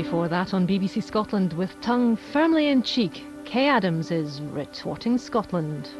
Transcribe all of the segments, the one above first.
Before that, on BBC Scotland, with tongue firmly in cheek, Kaye Adams is Retorting Scotland.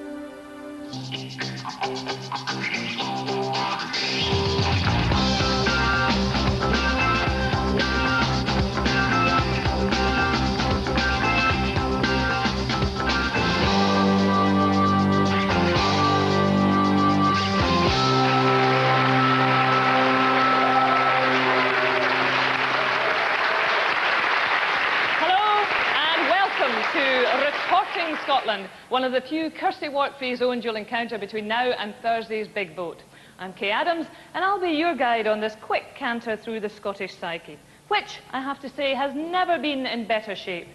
Retorting Scotland, one of the few Kirsty Wark-free zones you'll encounter between now and Thursday's big boat. I'm Kaye Adams, and I'll be your guide on this quick canter through the Scottish psyche, which, I have to say, has never been in better shape.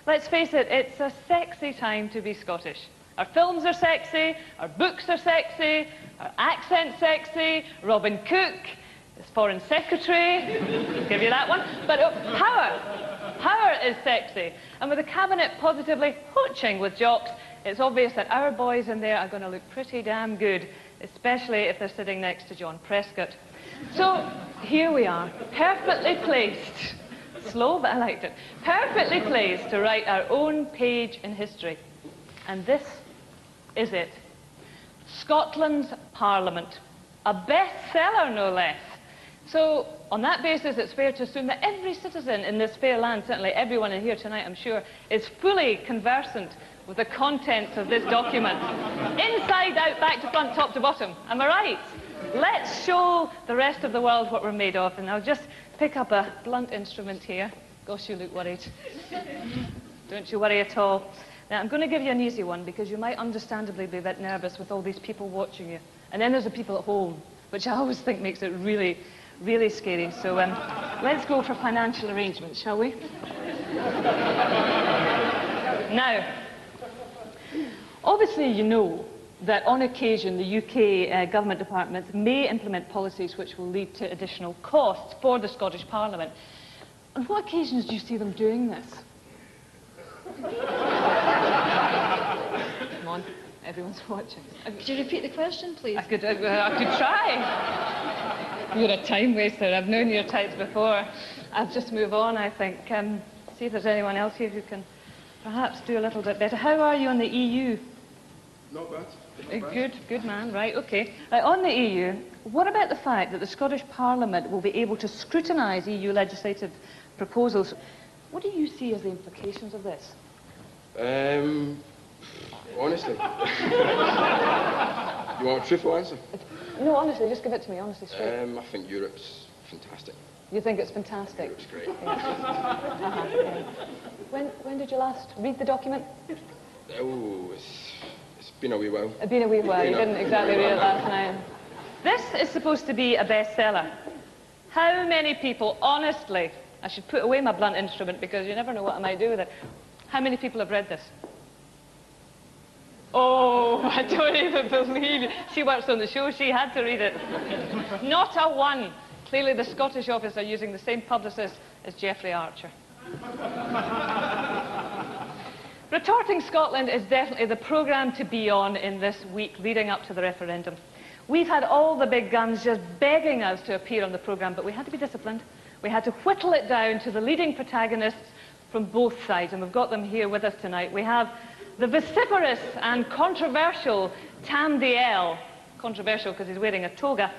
Let's face it, it's a sexy time to be Scottish. Our films are sexy, our books are sexy, our accent's sexy, Robin Cook, his foreign secretary, I'll give you that one, but power is sexy. And with the cabinet positively hooching with jocks, it's obvious that our boys in there are going to look pretty damn good, especially if they're sitting next to John Prescott. So here we are, perfectly placed. Slow, but I liked it. Perfectly placed to write our own page in history. And this is it. Scotland's Parliament. A bestseller, no less. So, on that basis, it's fair to assume that every citizen in this fair land, certainly everyone in here tonight, I'm sure, is fully conversant with the contents of this document. Inside, out, back to front, top to bottom. Am I right? Let's show the rest of the world what we're made of. And I'll just pick up a blunt instrument here. Gosh, you look worried. Don't you worry at all. Now, I'm going to give you an easy one, because you might understandably be a bit nervous with all these people watching you. And then there's the people at home, which I always think makes it really scary. So let's go for financial arrangements, shall we? Now, obviously you know that on occasion the UK government departments may implement policies which will lead to additional costs for the Scottish Parliament. On what occasions do you see them doing this? Come on, everyone's watching. Could you repeat the question, please? I could try. You're a time waster. I've known your types before. I'll just move on, I think. See if there's anyone else here who can perhaps do a little bit better. How are you on the EU? Not bad. Good man. Right, OK. On the EU, what about the fact that the Scottish Parliament will be able to scrutinise EU legislative proposals? What do you see as the implications of this? Honestly. You want a truthful answer? No, honestly, just give it to me, honestly, straight. I think Europe's fantastic. You think it's fantastic? Europe's great. Yeah. Yeah. When did you last read the document? Oh, it's been a wee while. It's been a wee while. You didn't exactly read it last night. This is supposed to be a bestseller. How many people, honestly, I should put away my blunt instrument because you never know what I might do with it. How many people have read this? Oh, I don't even believe it. She works on the show, she had to read it. Not a one. Clearly the Scottish office are using the same publicist as Geoffrey Archer. Retorting Scotland is definitely the programme to be on in this week leading up to the referendum. We've had all the big guns just begging us to appear on the programme, but we had to be disciplined. We had to whittle it down to the leading protagonists from both sides, and we've got them here with us tonight. We have the vociferous and controversial Tam Dael. Controversial because he's wearing a toga.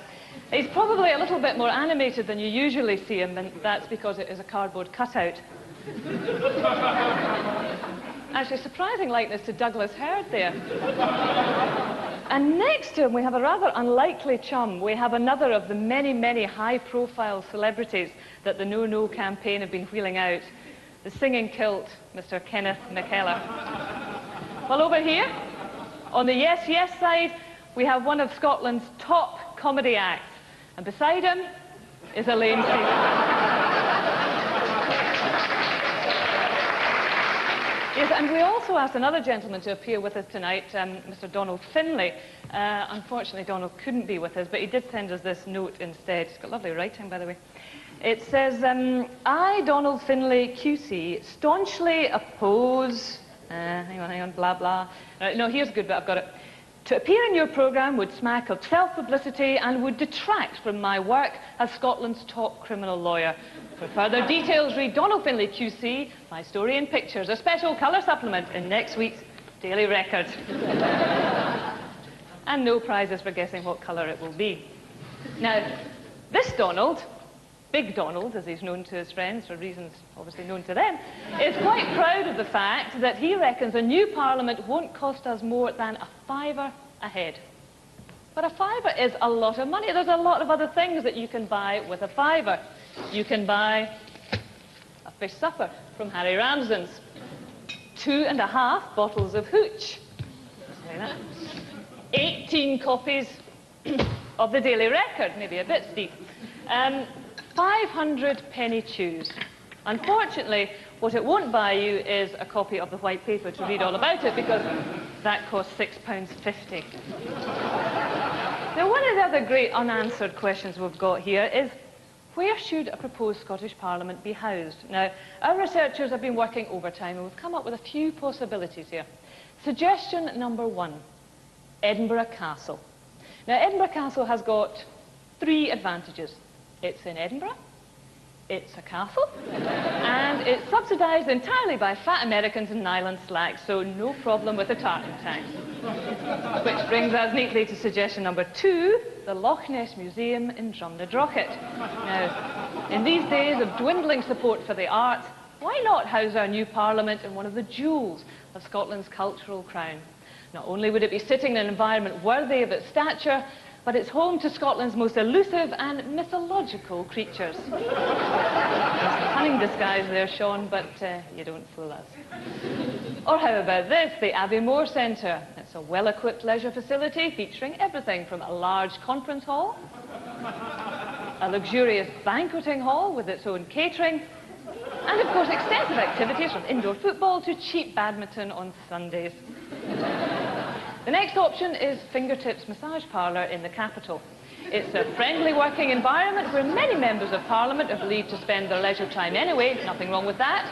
He's probably a little bit more animated than you usually see him, and that's because it is a cardboard cutout. Actually, surprising likeness to Douglas Hurd there. And next to him, we have a rather unlikely chum. We have another of the many high-profile celebrities that the No No campaign have been wheeling out. The singing kilt, Mr. Kenneth McKellar. Well, over here, on the Yes Yes side, we have one of Scotland's top comedy acts. And beside him is Elaine Seaton. Yes, and we also asked another gentleman to appear with us tonight, Mr. Donald Finlay. Unfortunately, Donald couldn't be with us, but he did send us this note instead. He's got lovely writing, by the way. It says, I, Donald Finlay, QC, staunchly oppose... hang on, blah, blah. No, here's good, but I've got it. To appear in your programme would smack of self-publicity and would detract from my work as Scotland's top criminal lawyer. For further details, read Donald Finlay QC, My Story in Pictures, a special colour supplement in next week's Daily Record. And no prizes for guessing what colour it will be. Now, this Donald, Big Donald, as he's known to his friends for reasons obviously known to them, is quite proud of the fact that he reckons a new Parliament won't cost us more than a £5 a head. But a £5 is a lot of money. There's a lot of other things that you can buy with a £5. You can buy a fish supper from Harry Ramsden's, 2.5 bottles of hooch, 18 copies of the Daily Record, maybe a bit steep, 500 penny chews. Unfortunately, what it won't buy you is a copy of the white paper to read all about it, because that costs £6.50. Now, one of the other great unanswered questions we've got here is, where should a proposed Scottish Parliament be housed? Now, our researchers have been working overtime and we've come up with a few possibilities here. Suggestion number 1, Edinburgh Castle. Now, Edinburgh Castle has got 3 advantages. It's in Edinburgh, it's a castle, and it's subsidised entirely by fat Americans and nylon slacks, so no problem with the tartan tax. Which brings us neatly to suggestion number 2, the Loch Ness Museum in Drumnadrochit. Now, in these days of dwindling support for the arts, why not house our new Parliament in one of the jewels of Scotland's cultural crown? Not only would it be sitting in an environment worthy of its stature, but it's home to Scotland's most elusive and mythological creatures. Cunning disguise there, Sean, but you don't fool us. Or how about this, the Abbeymoor Centre? It's a well-equipped leisure facility featuring everything from a large conference hall, a luxurious banqueting hall with its own catering, and of course extensive activities from indoor football to cheap badminton on Sundays. The next option is Fingertips Massage Parlour in the capital. It's a friendly working environment where many members of Parliament are believed to spend their leisure time anyway, nothing wrong with that.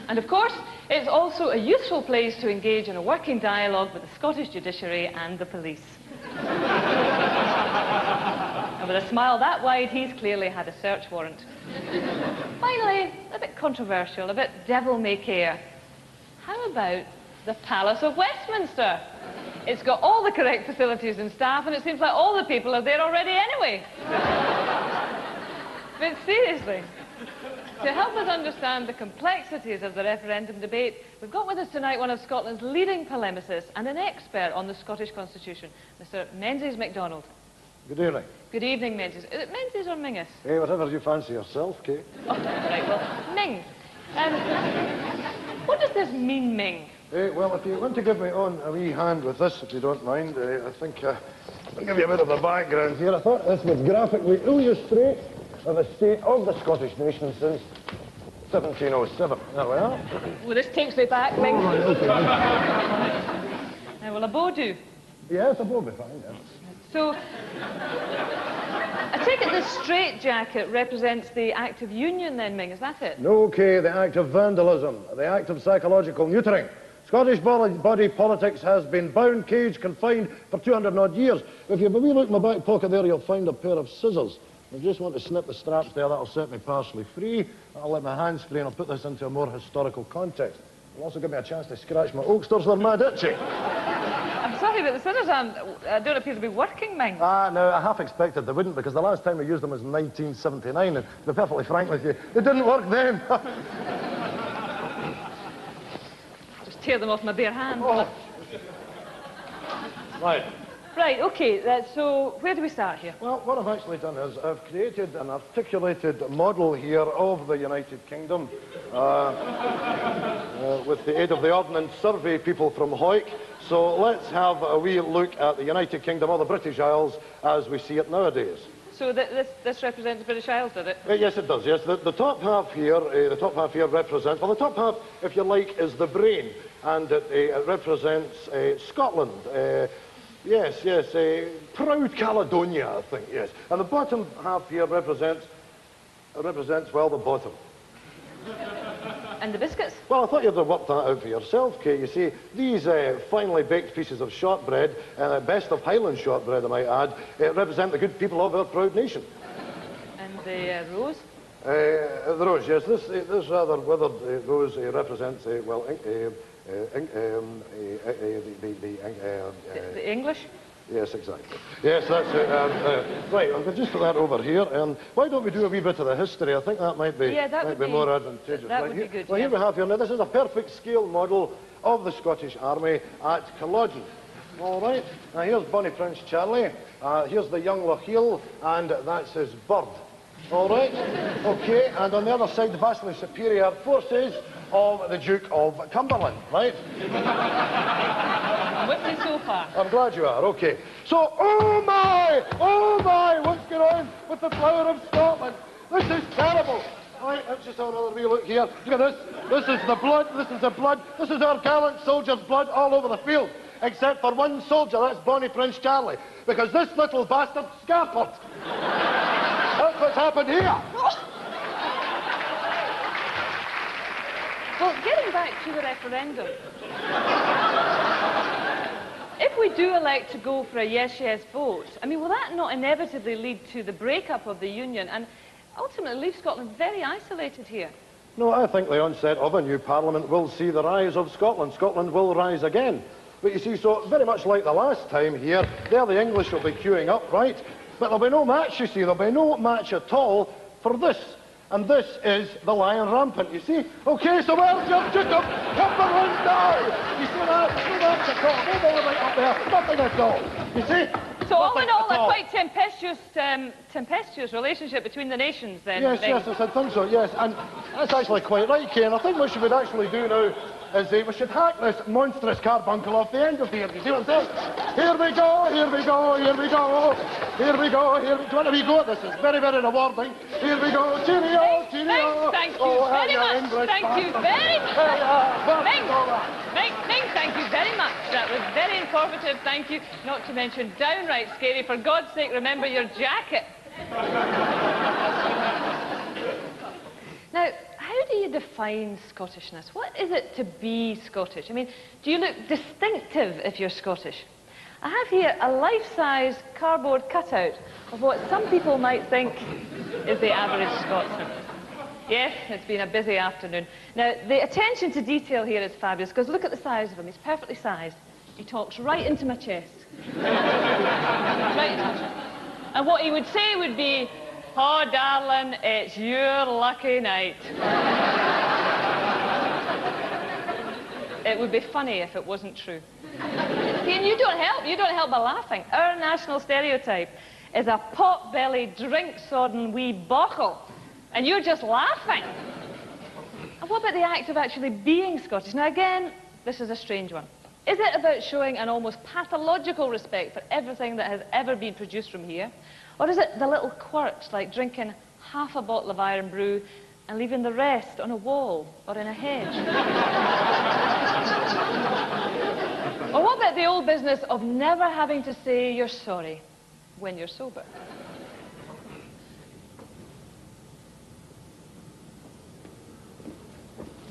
And of course, it's also a useful place to engage in a working dialogue with the Scottish judiciary and the police. And with a smile that wide, he's clearly had a search warrant. Finally, a bit controversial, a bit devil-may-care. How about the Palace of Westminster? It's got all the correct facilities and staff, and it seems like all the people are there already anyway. But seriously, to help us understand the complexities of the referendum debate, we've got with us tonight one of Scotland's leading polemicists and an expert on the Scottish Constitution, Mr. Menzies MacDonald. Good evening. Good evening, Menzies. Is it Menzies or Mingus? Hey, whatever you fancy yourself, Kay. Oh, right, well, Ming. What does this mean, Ming? Well, if you want to give me on a wee hand with this, if you don't mind, I think I'll give you a bit of a background here. I thought this would graphically illustrate the state of the Scottish nation since 1707. There we are. Well, this takes me back, Ming. Oh, right, okay. Now, will a bow do? Yes, a bow will be fine, yes. So, I take it this straitjacket represents the act of union then, Ming, is that it? No, Kay, the act of vandalism, the act of psychological neutering. Scottish body politics has been bound, caged, confined for 200-odd years. If you have a wee look in my back pocket there, you'll find a pair of scissors. I just want to snip the straps there, that'll set me partially free. I'll let my hands free and I'll put this into a more historical context. It'll also give me a chance to scratch my oaksters, they're mad itchy. I'm sorry, but the scissors don't appear to be working, Ming. No, I half expected they wouldn't, because the last time we used them was in 1979, and to be perfectly frank with you, they didn't work then. Just tear them off my bare hand. Oh. Right. Right, OK, so where do we start here? Well, what I've actually done is I've created an articulated model here of the United Kingdom with the aid of the Ordnance Survey people from Hoyk. So let's have a wee look at the United Kingdom, or the British Isles, as we see it nowadays. So this represents the British Isles, does it? Yes, it does, yes. The top half here, represents, well, the top half, if you like, is the brain, and it represents Scotland. Yes, proud Caledonia, I think, yes. And the bottom half here represents, well, the bottom. And the biscuits? Well, I thought you'd have worked that out for yourself, Kay. You see, these finely baked pieces of shortbread, best of Highland shortbread, I might add, represent the good people of our proud nation. And the rose? The rose, yes. This rather withered rose represents, well, the English? Yes, exactly. Yes, that's it. Right, I'll just put that over here. Why don't we do a wee bit of the history? I think that might be, more advantageous. That would be good. Well, here we have here. Now, this is a perfect scale model of the Scottish Army at Culloden. All right. Now, here's Bonnie Prince Charlie. Here's the young Lochiel, and that's his bird. All right. Okay. And on the other side, the vastly superior forces of the Duke of Cumberland. Right. With me so far. I'm glad you are, okay. So, oh my, what's going on with the flower of Scotland? This is terrible. All right, let's just have another wee look here. Look at this. This is the blood, this is the blood. This is our gallant soldier's blood all over the field. Except for one soldier, that's Bonnie Prince Charlie. Because this little bastard scampered. That's what's happened here. Well, getting back to the referendum. If we do elect to go for a yes-yes vote, I mean, will that not inevitably lead to the breakup of the Union and ultimately leave Scotland very isolated here? No, I think the onset of a new parliament will see the rise of Scotland. Scotland will rise again. But you see, so very much like the last time here, there the English will be queuing up, right? But there'll be no match, you see. There'll be no match at all for this. And this is the Lion Rampant, you see? Okay, so well, you're just up, Cumberland now! You see that? No match at all. No ball right up there. Nothing at all. You see? So all in all, a quite tempestuous relationship between the nations then? Yes, yes, I think so, yes. And that's actually quite right, Kay. And I think what we would actually do now is we should hack this monstrous carbuncle off the end of here. You see what I'm saying? Here we go, here we go, here we go. Here we go, here we go. Where do we go? This is very, very rewarding. Here we go. Cheerio, cheerio. Thank you very much. Thank you very much. Thank you very much. That was very informative, thank you. Not to mention downright scary. For God's sake, remember your jacket. Now, how do you define Scottishness? What is it to be Scottish? I mean, do you look distinctive if you're Scottish? I have here a life-size cardboard cutout of what some people might think is the average Scotsman. Yes, it's been a busy afternoon. Now, the attention to detail here is fabulous, because look at the size of him. He's perfectly sized. He talks right into my chest. Right into my chest. And what he would say would be, "Oh, darling, it's your lucky night." It would be funny if it wasn't true. And you don't help by laughing. Our national stereotype is a pot-bellied, drink-sodden wee bauchel. And you're just laughing. And what about the act of actually being Scottish? Now again, this is a strange one. Is it about showing an almost pathological respect for everything that has ever been produced from here? Or is it the little quirks like drinking half a bottle of Iron Brew and leaving the rest on a wall or in a hedge? Or what about the old business of never having to say you're sorry when you're sober?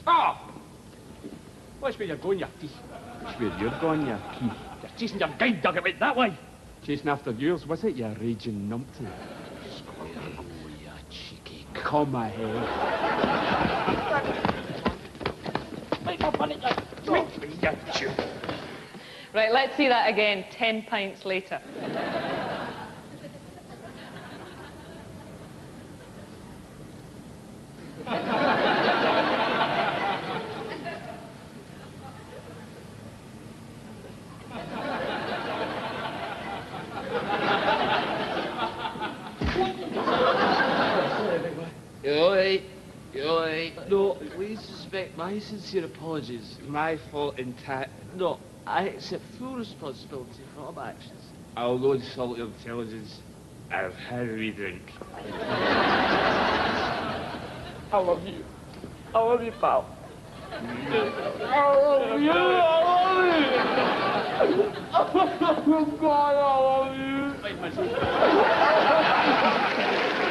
Ah! Watch where you're going, you thief. Watch where you're going, you thief. You're chasing your guide dog, it went that way. Chasing after yours, was it, you raging numpty? Square go, you cheeky come ahead. Wait for panic, you. Right, let's see that again, 10 pints later. You're all right. No, please respect my sincere apologies. My fault intact. No, I accept full responsibility for all my actions. I'll go insult your intelligence. I've had a wee drink. I love you. I love you, pal. I love you. I love you. Oh, God, I love you.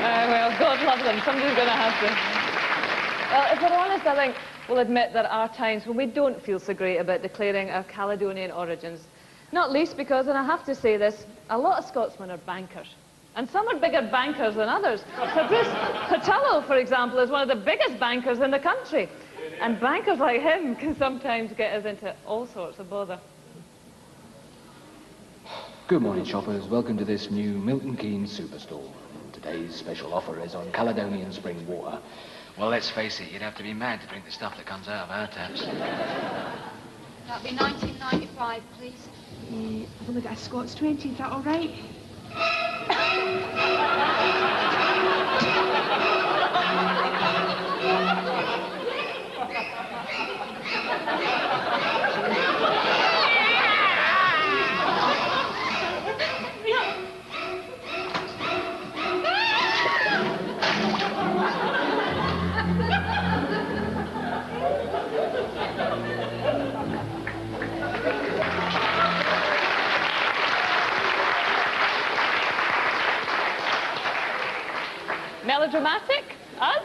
Well, God love them. Somebody's going to have to. Well, if we're honest, I think will admit there are times when we don't feel so great about declaring our Caledonian origins. Not least because, and I have to say this, a lot of Scotsmen are bankers. And some are bigger bankers than others. Sir Bruce Patullo, for example, is one of the biggest bankers in the country. And bankers like him can sometimes get us into all sorts of bother. Good morning, shoppers. Welcome to this new Milton Keynes superstore. Today's special offer is on Caledonian spring water. Well, let's face it, you'd have to be mad to drink the stuff that comes out of our taps. That'll be 19.95, please. I've only got a Scots 20, is that all right? Melodramatic? Us?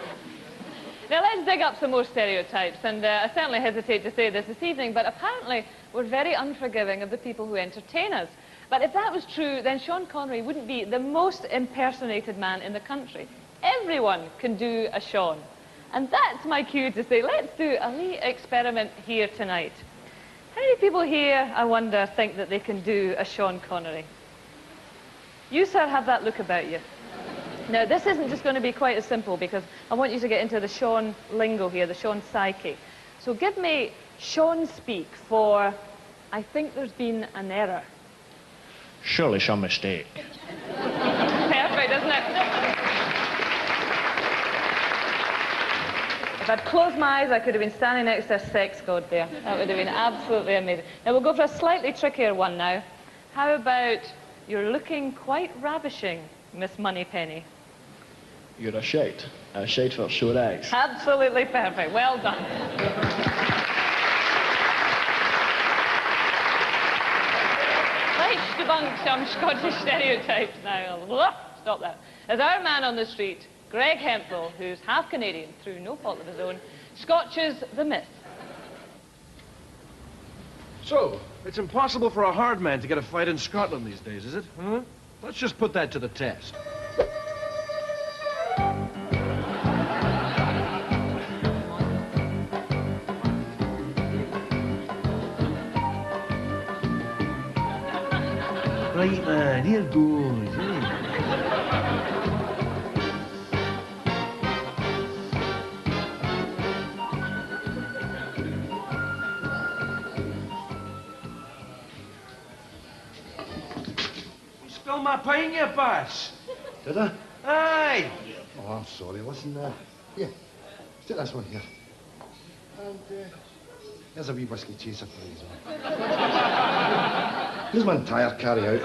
Now let's dig up some more stereotypes, and I certainly hesitate to say this evening, but apparently we're very unforgiving of the people who entertain us. But if that was true, then Sean Connery wouldn't be the most impersonated man in the country. Everyone can do a Sean. And that's my cue to say, let's do a wee experiment here tonight. How many people here, I wonder, think that they can do a Sean Connery? You, sir, have that look about you. Now, this isn't just going to be quite as simple, because I want you to get into the Sean lingo here, the Sean psyche. So give me Sean speak for, I think there's been an error. Surely some mistake. Perfect, isn't it? If I'd closed my eyes, I could have been standing next to a sex god there. That would have been absolutely amazing. Now, we'll go for a slightly trickier one now. How about, you're looking quite ravishing, Miss Moneypenny? You're a shite for sure eggs. Absolutely perfect. Well done. Let's debunk some Scottish stereotypes now. Stop that. As our man on the street, Greg Hemphill, who's half Canadian through no fault of his own, scotches the myth. So, it's impossible for a hard man to get a fight in Scotland these days, is it? Huh? Let's just put that to the test. Right, man, here goes, You spilled my pint, you boss. Did I? Aye. Oh, I'm sorry. Listen, here. Take this one here. And, here's a wee whiskey chaser for you, here's my entire carry-out.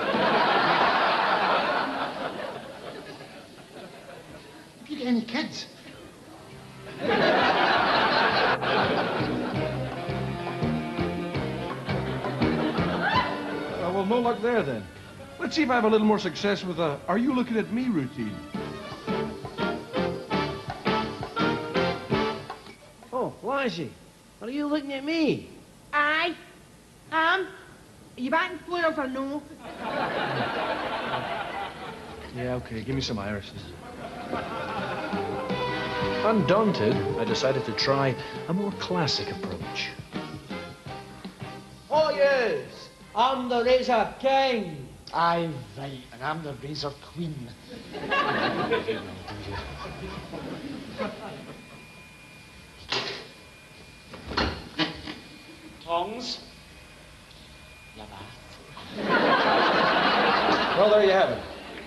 Have you got any kids? Well, no luck there, then. Let's see if I have a little more success with a "Are you looking at me" routine. Oh, Lizzie, are you looking at me? Aye. Are you batting flowers or no? Yeah, okay, give me some irises. Undaunted, I decided to try a more classic approach. Oh, yes, I'm the Razor King. Aye, right, and I'm the Razor Queen. Tongs. Well, there you have it.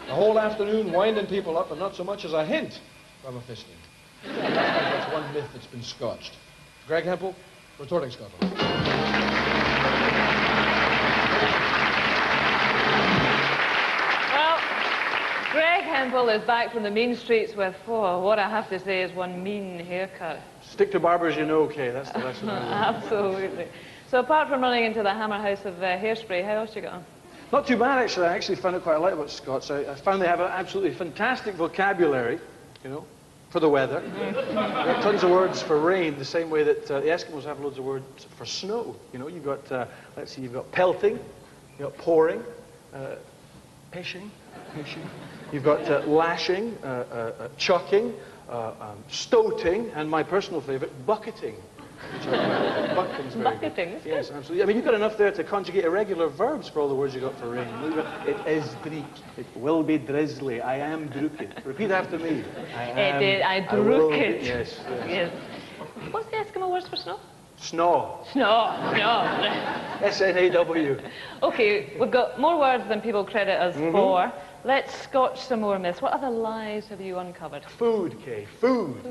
The whole afternoon winding people up and not so much as a hint of a fisting. That's one myth that's been scotched. Greg Hemphill, Retorting Scotland. Well, Greg Hemphill is back from the mean streets with, oh, what I have to say is one mean haircut. Stick to barbers you know, Kaye. That's the lesson. Absolutely. So apart from running into the hammer house of hairspray, how else you got on? Not too bad, actually. I actually found it quite a lot about Scots. I found they have an absolutely fantastic vocabulary, you know. for the weather. We've got tons of words for rain, the same way that the Eskimos have loads of words for snow. You know, you've got, let's see, you've got pelting, you've got pouring, pishing. You've got lashing, chucking, stoating, and my personal favourite, bucketing. Bucketing? Yes, absolutely. I mean, you've got enough there to conjugate irregular verbs for all the words you got for rain. It is dreek. It will be drizzly. I am drooked. Repeat after me. I drook it. Yes. What's the Eskimo words for snow? Snow. Snow. S-N-A-W. Okay, we've got more words than people credit us for. Let's scotch some more myths. What other lies have you uncovered? Food, Kaye. Food.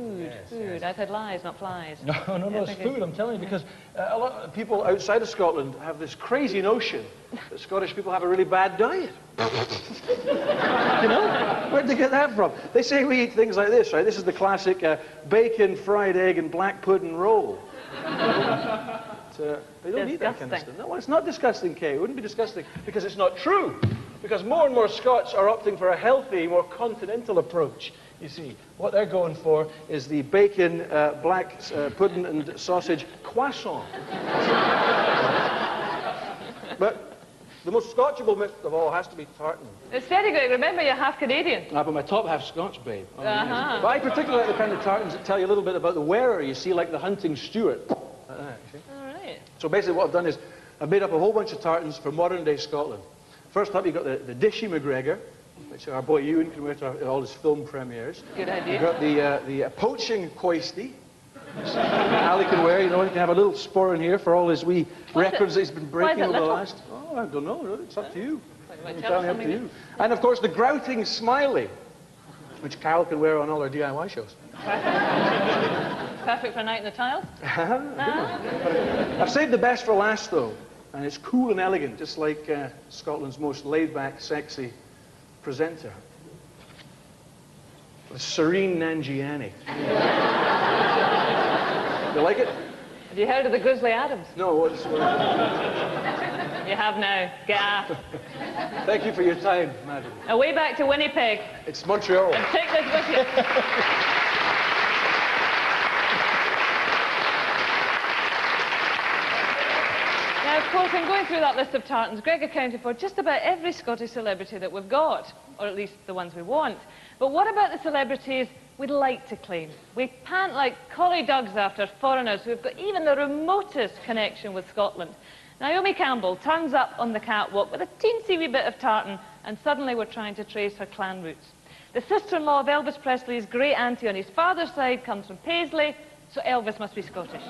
Food. I said lies, not flies. No, it's food, I'm telling you, because a lot of people outside of Scotland have this crazy notion that Scottish people have a really bad diet. You know? Where'd they get that from? They say we eat things like this, right? This is the classic bacon, fried egg, and black pudding roll. They don't eat that kind of stuff. No, it's not disgusting, Kaye. It wouldn't be disgusting because it's not true. Because more and more Scots are opting for a healthy, more continental approach. You see, what they're going for is the bacon, black pudding and sausage croissant. But the most Scotchable myth of all has to be tartan. It's very good. Remember, you're half Canadian. But my top half's Scotch, babe. But I particularly like the kind of tartans that tell you a little bit about the wearer, you see, like the hunting Stuart. Like that, you see? All right. So basically what I've done is I've made up a whole bunch of tartans for modern-day Scotland. First up, you've got the Dishy McGregor, which our boy Ewan can wear to all his film premieres. Good idea. You've got the poaching coisty, which Ali can wear. You know, he can have a little spur in here for all his wee records that he's been breaking over the last... Oh, I don't know. It's up to you. Entirely up to you. And, of course, the grouting smiley, which Carol can wear on all her DIY shows. Perfect for a night in the tiles. I've saved the best for last, though. And it's cool and elegant, just like Scotland's most laid-back, sexy presenter. The serene Nanjiani. You like it? Have you heard of the Grizzly Adams? No, what's... You have now. Gaff. Thank you for your time, madam. Away back to Winnipeg. It's Montreal. And take this with you. Now, of course, in going through that list of tartans, Greg accounted for just about every Scottish celebrity that we've got, or at least the ones we want. But what about the celebrities we'd like to claim? We pant like collie dogs after foreigners who've got even the remotest connection with Scotland. Naomi Campbell turns up on the catwalk with a teensy wee bit of tartan, and suddenly we're trying to trace her clan roots. The sister-in-law of Elvis Presley's great-auntie on his father's side comes from Paisley, so Elvis must be Scottish.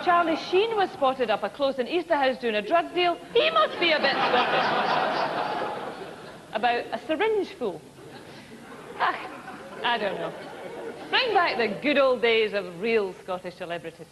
Charlie Sheen was spotted up close in Easterhouse doing a drug deal. He must be a bit Scottish. About a syringe full. I don't know. Bring back the good old days of real Scottish celebrities.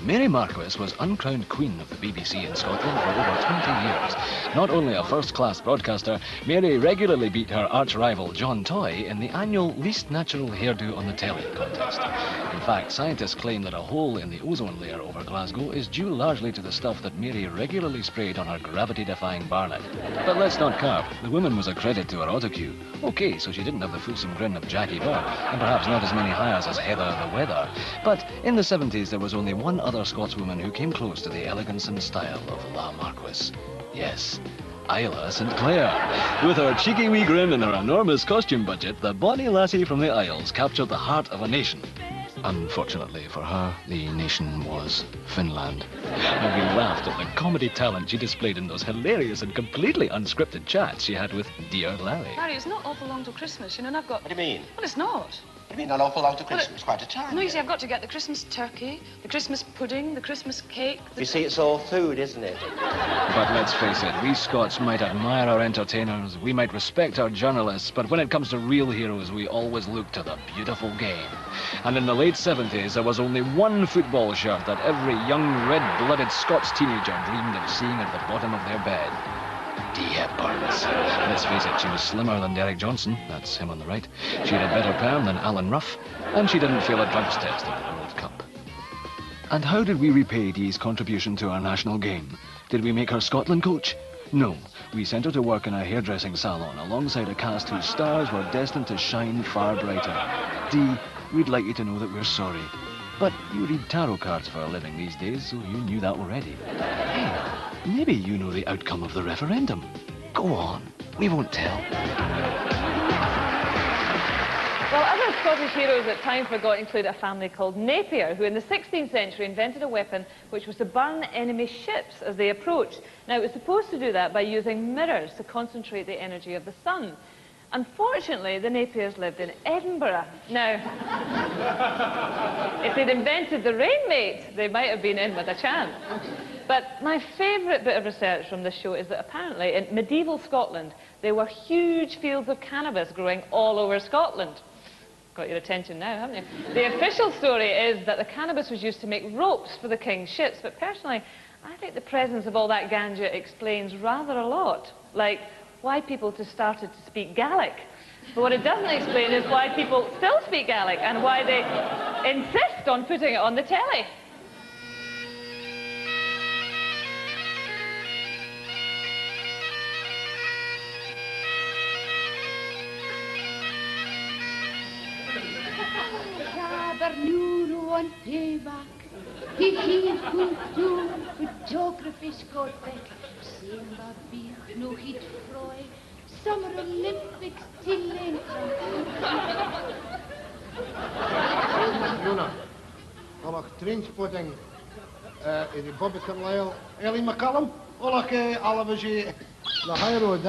Mary Marquis was uncrowned Queen of the BBC in Scotland for over 20 years. Not only a first-class broadcaster, Mary regularly beat her arch-rival John Toy in the annual Least Natural Hairdo on the Telly contest. In fact, scientists claim that a hole in the ozone layer over Glasgow is due largely to the stuff that Mary regularly sprayed on her gravity-defying Barnet. But let's not carp. The woman was a credit to her autocue. OK, so she didn't have the fulsome grin of Jackie Burr, and perhaps not as many hires as Heather the Weather. But in the 70s, there was only one other Scotswoman who came close to the elegance and style of La Marquis. Yes, Isla St. Clair. With her cheeky wee grin and her enormous costume budget, the bonny lassie from the Isles captured the heart of a nation. Unfortunately for her, the nation was Finland. And we laughed at the comedy talent she displayed in those hilarious and completely unscripted chats she had with Dear Larry. Larry, it's not awful long till Christmas, you know, and I've got... What do you mean? Well, it's not. What do you mean, an awful long to Christmas? Quite a time. No, you see, I've got to get the Christmas turkey, the Christmas pudding, the Christmas cake... You see, it's all food, isn't it? But let's face it, we Scots might admire our entertainers, we might respect our journalists, but when it comes to real heroes, we always look to the beautiful game. And in the late 70s, there was only one football shirt that every young, red-blooded Scots teenager dreamed of seeing at the bottom of their bed. Dee Hepburn's. Let's face it, she was slimmer than Derek Johnson, that's him on the right. She had a better perm than Alan Ruff, and she didn't fail a drugs test in the World Cup. And how did we repay Dee's contribution to our national game? Did we make her Scotland coach? No, we sent her to work in a hairdressing salon alongside a cast whose stars were destined to shine far brighter. Dee, we'd like you to know that we're sorry. But you read tarot cards for a living these days, so you knew that already. Hey, maybe you know the outcome of the referendum. Go on, we won't tell. Well, other Scottish heroes at Time Forgot include a family called Napier, who in the 16th century invented a weapon which was to burn enemy ships as they approached. Now, it was supposed to do that by using mirrors to concentrate the energy of the sun. Unfortunately, the Napiers lived in Edinburgh. Now, if they'd invented the rainmate, they might have been in with a chance. But my favourite bit of research from this show is that apparently in medieval Scotland, there were huge fields of cannabis growing all over Scotland. Got your attention now, haven't you? The official story is that the cannabis was used to make ropes for the king's ships, but personally, I think the presence of all that ganja explains rather a lot. Like, why people just started to speak Gaelic. But what it doesn't explain is why people still speak Gaelic and why they insist on putting it on the telly. One payback. He could do with geography Scott back. Simba Beach, no heat Froy. Summer Olympics till later. Luna, I'm transporting in Bobby Carlisle, Ellie McCallum. Olak Alavaji, the high road,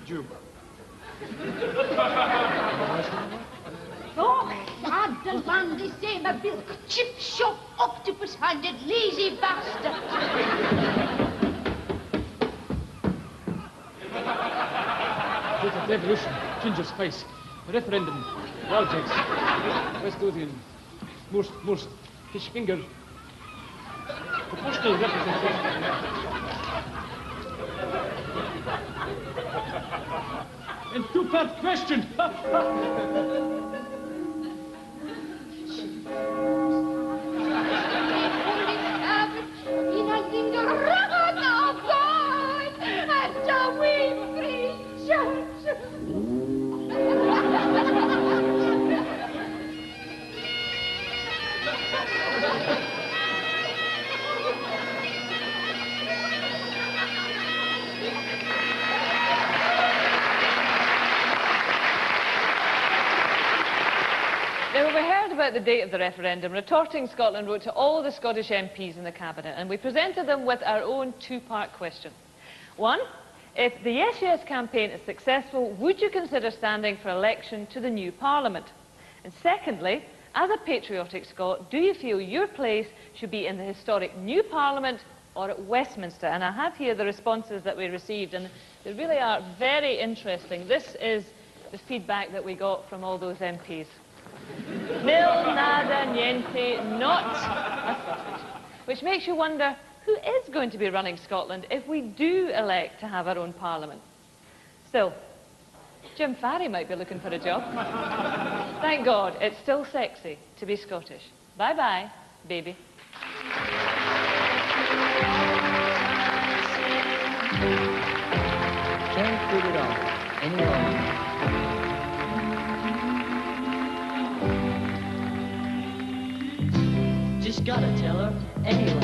Jube. Oh, the land is same a bill. Chip shop, octopus-handed, lazy bastard. Date of revolution, ginger spice, referendum, Waldex, West Lothian, Morse, fish finger, proportional representation. And two-part question. Now, when we heard about the date of the referendum, Retorting Scotland wrote to all the Scottish MPs in the Cabinet, and we presented them with our own two-part question. One, if the Yes Yes campaign is successful, would you consider standing for election to the new Parliament? And secondly, as a patriotic Scot, do you feel your place should be in the historic new Parliament or at Westminster? And I have here the responses that we received, and they really are very interesting. This is the feedback that we got from all those MPs. Nil, nada, niente, not a sausage. Which makes you wonder, who is going to be running Scotland if we do elect to have our own Parliament? Still, Jim Farry might be looking for a job. Thank God, it's still sexy to be Scottish. Bye-bye, baby. Can't put it off any longer. Just gotta tell her anyway.